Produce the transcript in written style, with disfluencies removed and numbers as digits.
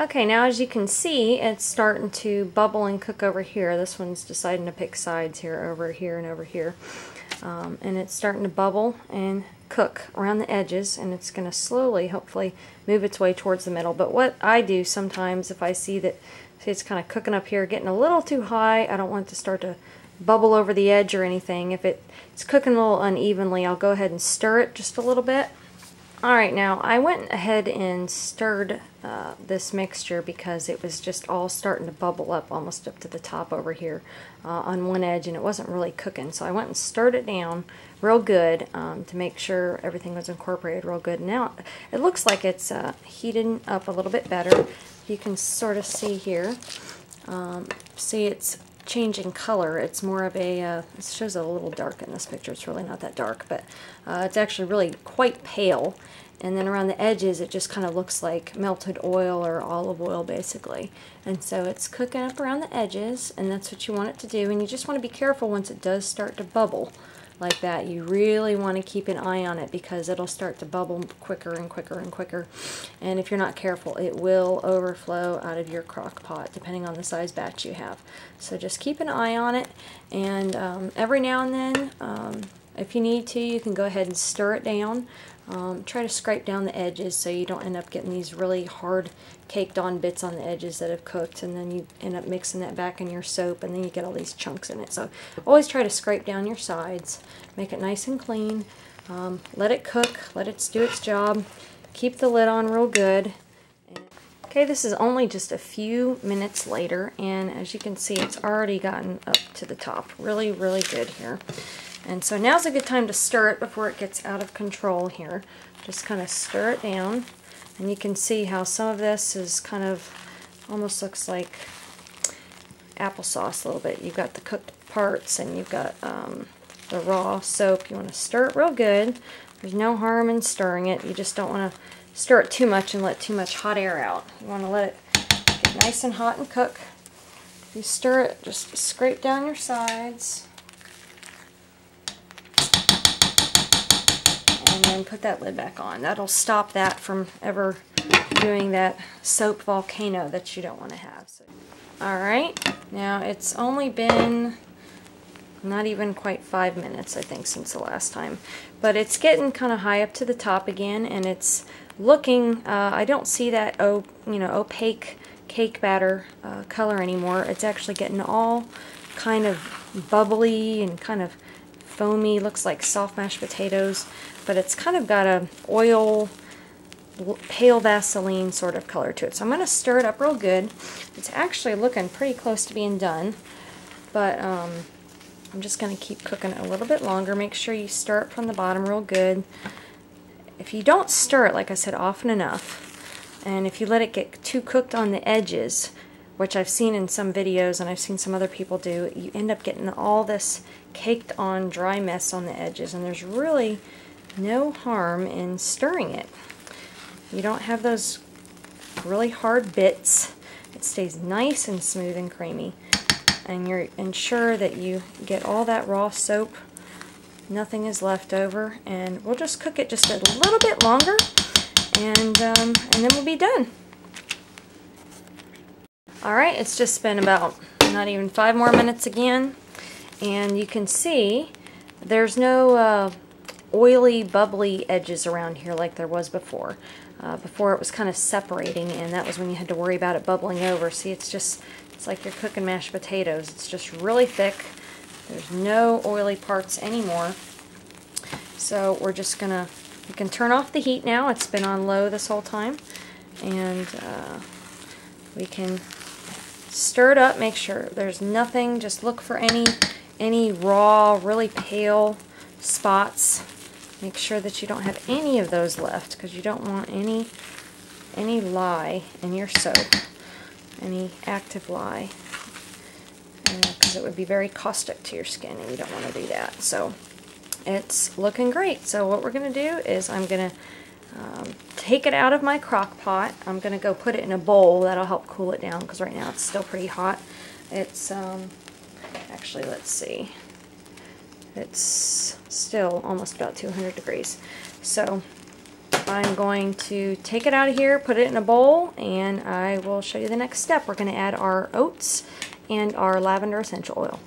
Okay, now as you can see, it's starting to bubble and cook over here. This one's deciding to pick sides here, over here and over here. And it's starting to bubble and cook around the edges, and it's going to slowly, hopefully, move its way towards the middle. But what I do sometimes, if I see that it's kind of cooking up here, getting a little too high, I don't want it to start to bubble over the edge or anything. If it's cooking a little unevenly, I'll go ahead and stir it just a little bit. Alright, now I went ahead and stirred this mixture because it was just all starting to bubble up almost up to the top over here on one edge, and it wasn't really cooking. So I went and stirred it down real good to make sure everything was incorporated real good. Now it looks like it's heating up a little bit better. You can sort of see here. See, it's changing color. It's more of a, it shows a little dark in this picture. It's really not that dark, but it's actually really quite pale. And then around the edges it just kind of looks like melted oil or olive oil basically. And so it's cooking up around the edges, and that's what you want it to do. And you just want to be careful once it does start to bubble like that. You really want to keep an eye on it because it'll start to bubble quicker and quicker and quicker. And if you're not careful, it will overflow out of your crock pot depending on the size batch you have. So just keep an eye on it, and every now and then, if you need to, you can go ahead and stir it down. Try to scrape down the edges so you don't end up getting these really hard caked on bits on the edges that have cooked, and then you end up mixing that back in your soap, and then you get all these chunks in it. So always try to scrape down your sides, make it nice and clean, let it cook, let it do its job, keep the lid on real good. Okay, this is only just a few minutes later, and as you can see, it's already gotten up to the top. Really, really good here. And so now's a good time to stir it before it gets out of control here. Just kind of stir it down, and you can see how some of this is kind of, almost looks like applesauce a little bit. You've got the cooked parts and you've got the raw soap. You want to stir it real good. There's no harm in stirring it. You just don't want to stir it too much and let too much hot air out. You want to let it get nice and hot and cook. You stir it, just scrape down your sides. And then put that lid back on. That'll stop that from ever doing that soap volcano that you don't want to have. So, alright, now it's only been not even quite 5 minutes, I think, since the last time. But it's getting kind of high up to the top again, and it's looking, I don't see that opaque cake batter color anymore. It's actually getting all kind of bubbly and kind of foamy, looks like soft mashed potatoes, but it's kind of got a oil, pale Vaseline sort of color to it. So I'm going to stir it up real good. It's actually looking pretty close to being done, but I'm just going to keep cooking it a little bit longer. Make sure you stir it from the bottom real good. If you don't stir it, like I said, often enough, and if you let it get too cooked on the edges, which I've seen in some videos and I've seen some other people do, you end up getting all this caked on dry mess on the edges, and there's really no harm in stirring it. You don't have those really hard bits. It stays nice and smooth and creamy, and you're ensure that you get all that raw soap. Nothing is left over, and we'll just cook it just a little bit longer, and then we'll be done. Alright, it's just been about not even 5 more minutes again, and you can see there's no oily, bubbly edges around here like there was before. Before it was kind of separating, and that was when you had to worry about it bubbling over. See, it's like you're cooking mashed potatoes. It's just really thick. There's no oily parts anymore. So we're just gonna, you can turn off the heat now. It's been on low this whole time, and we can stir it up. Make sure there's nothing. Just look for any raw, really pale spots. Make sure that you don't have any of those left, because you don't want any lye in your soap, any active lye, because it would be very caustic to your skin, and you don't want to do that. So it's looking great. So what we're going to do is I'm going to take it out of my crock pot. I'm going to go put it in a bowl. That'll help cool it down, because right now it's still pretty hot. It's actually, let's see, it's still almost about 200 degrees. So I'm going to take it out of here, put it in a bowl, and I will show you the next step. We're going to add our oats and our lavender essential oil.